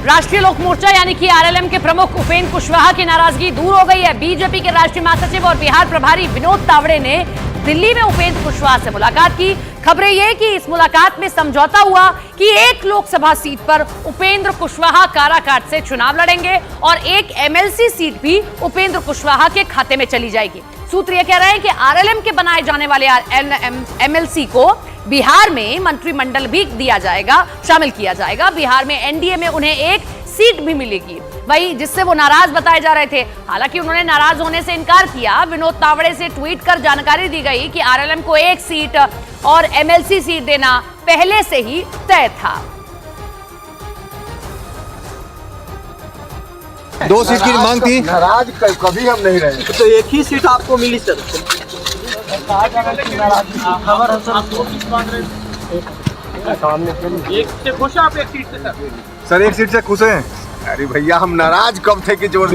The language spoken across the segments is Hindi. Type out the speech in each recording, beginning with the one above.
राष्ट्रीय लोक मोर्चा यानी कि आरएलएम के प्रमुख उपेंद्र कुशवाहा की नाराजगी दूर हो गई है। बीजेपी के राष्ट्रीय महासचिव और बिहार प्रभारी विनोद तावड़े ने दिल्ली में उपेंद्र कुशवाहा से मुलाकात की। खबरें ये कि इस मुलाकात में समझौता हुआ कि एक लोकसभा सीट पर उपेंद्र कुशवाहा काराकाट से चुनाव लड़ेंगे और एक एमएलसी सीट भी उपेंद्र कुशवाहा के खाते में चली जाएगी। सूत्र ये कह रहे हैं कि आरएलएम के बनाए जाने वाले एमएलसी को बिहार में मंत्रिमंडल भी दिया जाएगा, शामिल किया जाएगा। बिहार में एनडीए में उन्हें एक सीट भी मिलेगी, वही जिससे वो नाराज बताए जा रहे थे। हालांकि उन्होंने नाराज होने से इनकार किया। विनोद तावड़े से ट्वीट कर जानकारी दी गई कि आरएलएम को एक सीट और एमएलसी सीट देना पहले से ही तय था। 2 सीट की मांग थी। नाराज कभी हम नहीं रहे। तो एक ही सीट आपको मिली सर। सर एक सीट से खुश हैं? अरे भैया हम नाराज कब थे कि तो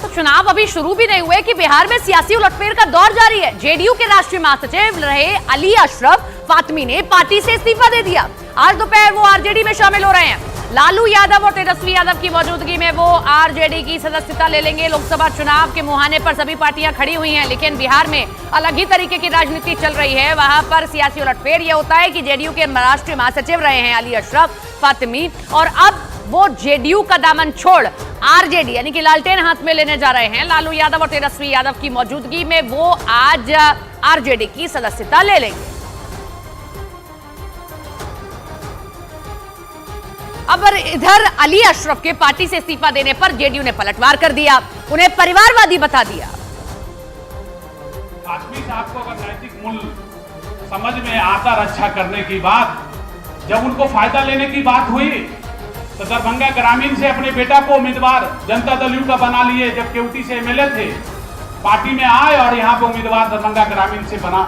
चुनाव अभी शुरू भी नहीं हुए कि बिहार में सियासी उलटफेर का दौर जारी है। जेडीयू के राष्ट्रीय महासचिव रहे अली अशरफ फातमी ने पार्टी से इस्तीफा दे दिया। आज दोपहर वो आरजेडी में शामिल हो रहे हैं। लालू यादव और तेजस्वी यादव की मौजूदगी में वो आरजेडी की सदस्यता ले लेंगे। लोकसभा चुनाव के मुहाने पर सभी पार्टियां खड़ी हुई हैं, लेकिन बिहार में अलग ही तरीके की राजनीति चल रही है। वहां पर सियासी उलटफेर ये होता है कि जेडीयू के राष्ट्रीय महासचिव रहे हैं अली अशरफ फातमी और अब वो जेडीयू का दामन छोड़ आरजेडी यानी कि लालटेन हाथ में लेने जा रहे हैं। लालू यादव और तेजस्वी यादव की मौजूदगी में वो आज आरजेडी की सदस्यता ले लेंगे। अब इधर अली अशरफ के पार्टी से इस्तीफा देने पर जेडीयू ने पलटवार कर दिया, उन्हें परिवारवादी बता दिया। फातमी साहब को अगर नैतिक मूल्य समझ में आता रक्षा करने की बात, जब उनको फायदा लेने की बात हुई तो दरभंगा ग्रामीण से अपने बेटा को उम्मीदवार जनता दल यू का बना लिए। जब केवटी से एमएलए थे, पार्टी में आए और यहाँ पे उम्मीदवार दरभंगा ग्रामीण से बना,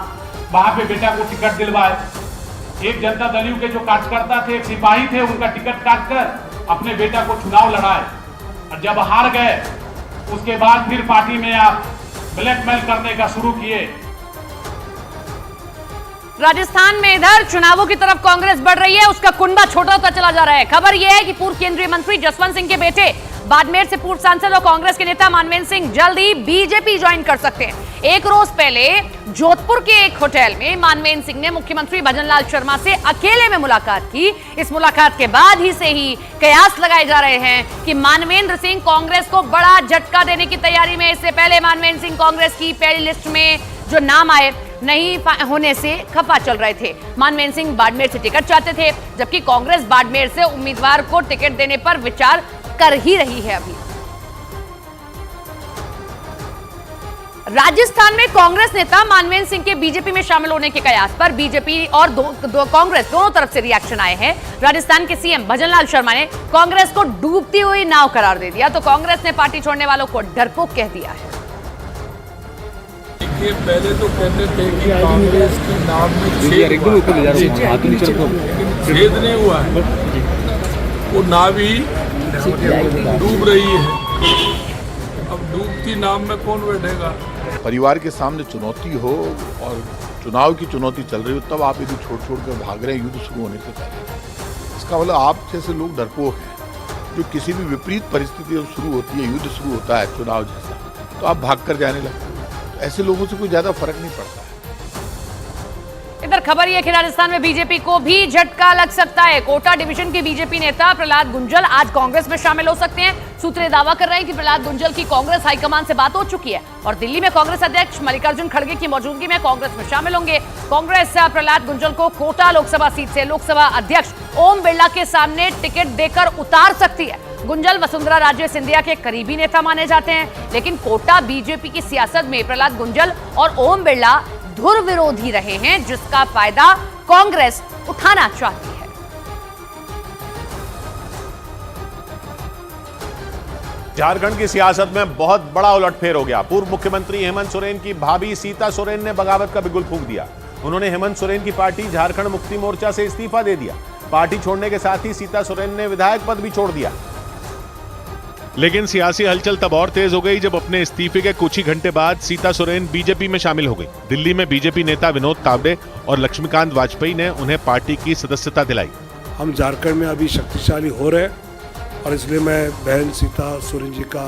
वहां पे बेटा को टिकट दिलवाए। एक जनता दल यू के जो कार्यकर्ता थे, एक सिपाही थे, उनका टिकट काट कर अपने बेटा को चुनाव लड़ाए और जब हार गए उसके बाद फिर पार्टी में आप ब्लैकमेल करने का शुरू किए। राजस्थान में इधर चुनावों की तरफ कांग्रेस बढ़ रही है, उसका कुंडा छोटा होता चला जा रहा है। खबर यह है कि पूर्व केंद्रीय मंत्री जसवंत सिंह के बेटे बाड़मेर से पूर्व सांसद और कांग्रेस के नेता मानवेंद्र सिंह जल्द ही बीजेपी ज्वाइन कर सकते हैं। एक रोज पहले जोधपुर के एक होटल में मानवेंद्र सिंह ने मुख्यमंत्री भजनलाल शर्मा से अकेले में मुलाकात की। इस मुलाकात के बाद ही से ही कयास लगाए जा रहे हैं कि मानवेंद्र सिंह कांग्रेस को बड़ा झटका देने की तैयारी में। इससे पहले मानवेंद्र सिंह कांग्रेस की पहली लिस्ट में जो नाम आए नहीं होने से खफा चल रहे थे। मानवेंद्र सिंह बाड़मेर से टिकट चाहते थे, जबकि कांग्रेस बाड़मेर से उम्मीदवार को टिकट देने पर विचार कर ही रही है। अभी राजस्थान में कांग्रेस नेता मानवेंद्र सिंह के बीजेपी में शामिल होने के कयास पर बीजेपी और कांग्रेस दोनों तरफ से रिएक्शन आए हैं। राजस्थान के सीएम भजनलाल शर्मा ने कांग्रेस को डूबती हुई नाव करार दे दिया, तो कांग्रेस ने पार्टी छोड़ने वालों को डरपोक कह दिया है। पहले तो कहते थे कि कांग्रेस की नाम में छेद नहीं हुआ है, वो नाव ही डूब रही है। अब डूबती नाव में कौन बैठेगा? परिवार के सामने चुनौती हो और चुनाव की चुनौती चल रही हो, तब आप यदि छोड़ कर भाग रहे हैं युद्ध शुरू होने से पहले, इसका मतलब आप जैसे लोग डरपोक हैं। जो किसी भी विपरीत परिस्थिति जब शुरू होती है, युद्ध शुरू होता है चुनाव जैसा, तो आप भाग कर जाने लगते हैं। ऐसे लोगों से कोई ज्यादा फर्क नहीं पड़ता है। इधर खबर यह कि राजस्थान में बीजेपी को भी झटका लग सकता है। कोटा डिवीजन के बीजेपी नेता प्रहलाद गुंजल आज कांग्रेस में शामिल हो सकते हैं। सूत्र दावा कर रहे हैं कि प्रहलाद गुंजल की कांग्रेस हाईकमान से बात हो चुकी है और दिल्ली में कांग्रेस अध्यक्ष मल्लिकार्जुन खड़गे की मौजूदगी में कांग्रेस में शामिल होंगे। कांग्रेस प्रहलाद गुंजल को कोटा लोकसभा सीट से लोकसभा अध्यक्ष ओम बिरला के सामने टिकट देकर उतार सकती है। गुंजल वसुंधरा राजे सिंधिया के करीबी नेता माने जाते हैं, लेकिन कोटा बीजेपी की सियासत में प्रहलाद गुंजल और ओम बिरला धुर विरोधी रहे हैं, जिसका फायदा कांग्रेस उठाना चाहती है। झारखंड की सियासत में बहुत बड़ा उलटफेर हो गया। पूर्व मुख्यमंत्री हेमंत सोरेन की भाभी सीता सोरेन ने बगावत का बिगुल फूंक दिया। उन्होंने हेमंत सोरेन की पार्टी झारखंड मुक्ति मोर्चा से इस्तीफा दे दिया। पार्टी छोड़ने के साथ ही सीता सोरेन ने विधायक पद भी छोड़ दिया। लेकिन सियासी हलचल तब और तेज हो गई जब अपने इस्तीफे के कुछ ही घंटे बाद सीता सोरेन बीजेपी में शामिल हो गई। दिल्ली में बीजेपी नेता विनोद तावड़े और लक्ष्मीकांत वाजपेयी ने उन्हें पार्टी की सदस्यता दिलाई। हम झारखंड में अभी शक्तिशाली हो रहे हैं और इसलिए मैं बहन सीता सोरेन जी का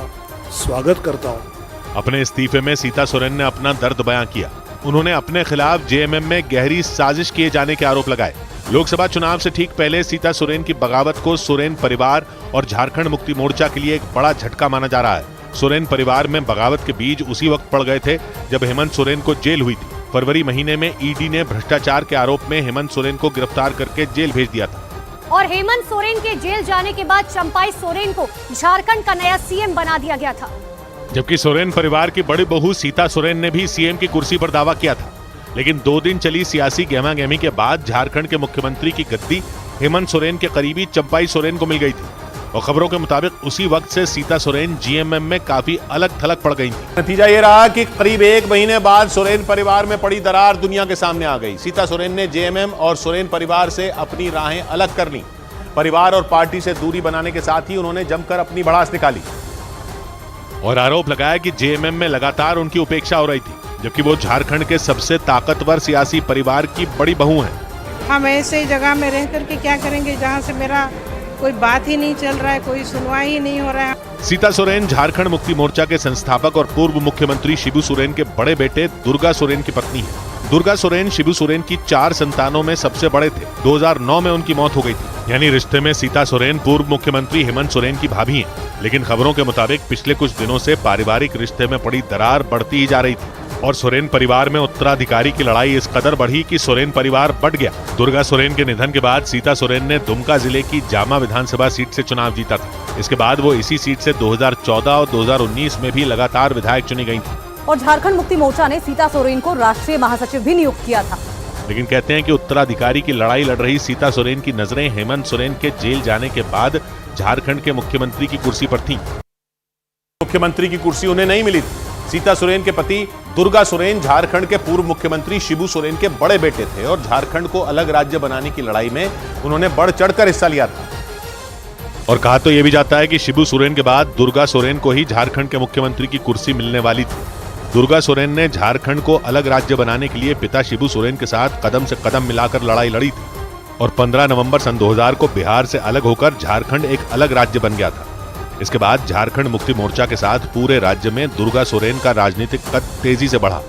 स्वागत करता हूँ। अपने इस्तीफे में सीता सोरेन ने अपना दर्द बयां किया। उन्होंने अपने खिलाफ जेएमएम में गहरी साजिश किए जाने के आरोप लगाए। लोकसभा चुनाव से ठीक पहले सीता सोरेन की बगावत को सोरेन परिवार और झारखंड मुक्ति मोर्चा के लिए एक बड़ा झटका माना जा रहा है। सोरेन परिवार में बगावत के बीज उसी वक्त पड़ गए थे जब हेमंत सोरेन को जेल हुई थी। फरवरी महीने में ईडी ने भ्रष्टाचार के आरोप में हेमंत सोरेन को गिरफ्तार करके जेल भेज दिया था। और हेमंत सोरेन के जेल जाने के बाद चंपाई सोरेन को झारखंड का नया सीएम बना दिया गया था। जबकि सोरेन परिवार की बड़ी बहू सीता सोरेन ने भी सीएम की कुर्सी पर दावा किया था। लेकिन 2 दिन चली सियासी गहमागहमी के बाद झारखंड के मुख्यमंत्री की गद्दी हेमंत सोरेन के करीबी चंपाई सोरेन को मिल गई थी और खबरों के मुताबिक उसी वक्त से सीता सोरेन जीएमएम में काफी अलग थलग पड़ गई थी। नतीजा ये रहा कि करीब 1 महीने बाद सोरेन परिवार में पड़ी दरार दुनिया के सामने आ गई। सीता सोरेन ने जेएमएम और सोरेन परिवार से अपनी राहें अलग कर ली। परिवार और पार्टी से दूरी बनाने के साथ ही उन्होंने जमकर अपनी भड़ास निकाली और आरोप लगाया कि जेएमएम में लगातार उनकी उपेक्षा हो रही थी, जबकि वो झारखंड के सबसे ताकतवर सियासी परिवार की बड़ी बहू हैं। हम ऐसे जगह में रह करके क्या करेंगे जहां से मेरा कोई बात ही नहीं चल रहा है, कोई सुनवाई ही नहीं हो रहा है। सीता सोरेन झारखंड मुक्ति मोर्चा के संस्थापक और पूर्व मुख्यमंत्री शिबू सोरेन के बड़े बेटे दुर्गा सोरेन की पत्नी है। दुर्गा सोरेन शिबू सोरेन की 4 संतानों में सबसे बड़े थे। 2009 में उनकी मौत हो गई थी। यानी रिश्ते में सीता सोरेन पूर्व मुख्यमंत्री हेमंत सोरेन की भाभी हैं। लेकिन खबरों के मुताबिक पिछले कुछ दिनों से पारिवारिक रिश्ते में पड़ी दरार बढ़ती ही जा रही थी और सोरेन परिवार में उत्तराधिकारी की लड़ाई इस कदर बढ़ी कि सोरेन परिवार बंट गया। दुर्गा सोरेन के निधन के बाद सीता सोरेन ने दुमका जिले की जामा विधानसभा सीट से चुनाव जीता था। इसके बाद वो इसी सीट से 2014 और 2019 में भी लगातार विधायक चुनी गई थी। और झारखंड मुक्ति मोर्चा ने सीता सोरेन को राष्ट्रीय महासचिव भी नियुक्त किया था। लेकिन कहते हैं कि उत्तराधिकारी की लड़ाई लड़ रही सीता सोरेन की नजरें हेमंत सोरेन के जेल जाने के बाद झारखंड के मुख्यमंत्री की कुर्सी पर थीं। मुख्यमंत्री की कुर्सी उन्हें नहीं मिली थी। सीता सोरेन के पति दुर्गा सोरेन झारखंड के पूर्व मुख्यमंत्री शिबू सोरेन के बड़े बेटे थे और झारखंड को अलग राज्य बनाने की लड़ाई में उन्होंने बढ़ चढ़कर हिस्सा लिया था। और कहा तो यह भी जाता है कि शिबू सोरेन के बाद दुर्गा सोरेन को ही झारखंड के मुख्यमंत्री की कुर्सी मिलने वाली थी। दुर्गा सोरेन ने झारखंड को अलग राज्य बनाने के लिए पिता शिबू सोरेन के साथ कदम से कदम मिलाकर लड़ाई लड़ी थी और 15 नवंबर सन 2000 को बिहार से अलग होकर झारखंड एक अलग राज्य बन गया था। इसके बाद झारखंड मुक्ति मोर्चा के साथ पूरे राज्य में दुर्गा सोरेन का राजनीतिक कद तेजी से बढ़ा।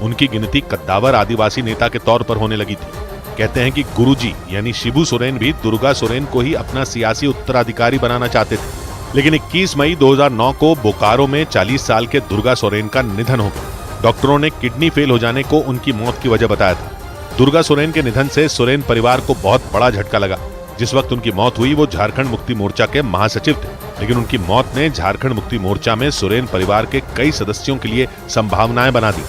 उनकी गिनती कद्दावर आदिवासी नेता के तौर पर होने लगी थी। कहते हैं कि गुरुजी यानी शिबू सोरेन भी दुर्गा सोरेन को ही अपना सियासी उत्तराधिकारी बनाना चाहते थे। लेकिन 21 मई 2009 को बोकारो में 40 साल के दुर्गा सोरेन का निधन हो गया। डॉक्टरों ने किडनी फेल हो जाने को उनकी मौत की वजह बताया था। दुर्गा सोरेन के निधन से सोरेन परिवार को बहुत बड़ा झटका लगा। जिस वक्त उनकी मौत हुई वो झारखंड मुक्ति मोर्चा के महासचिव थे, लेकिन उनकी मौत ने झारखंड मुक्ति मोर्चा में सोरेन परिवार के कई सदस्यों के लिए संभावनाएं बना दी।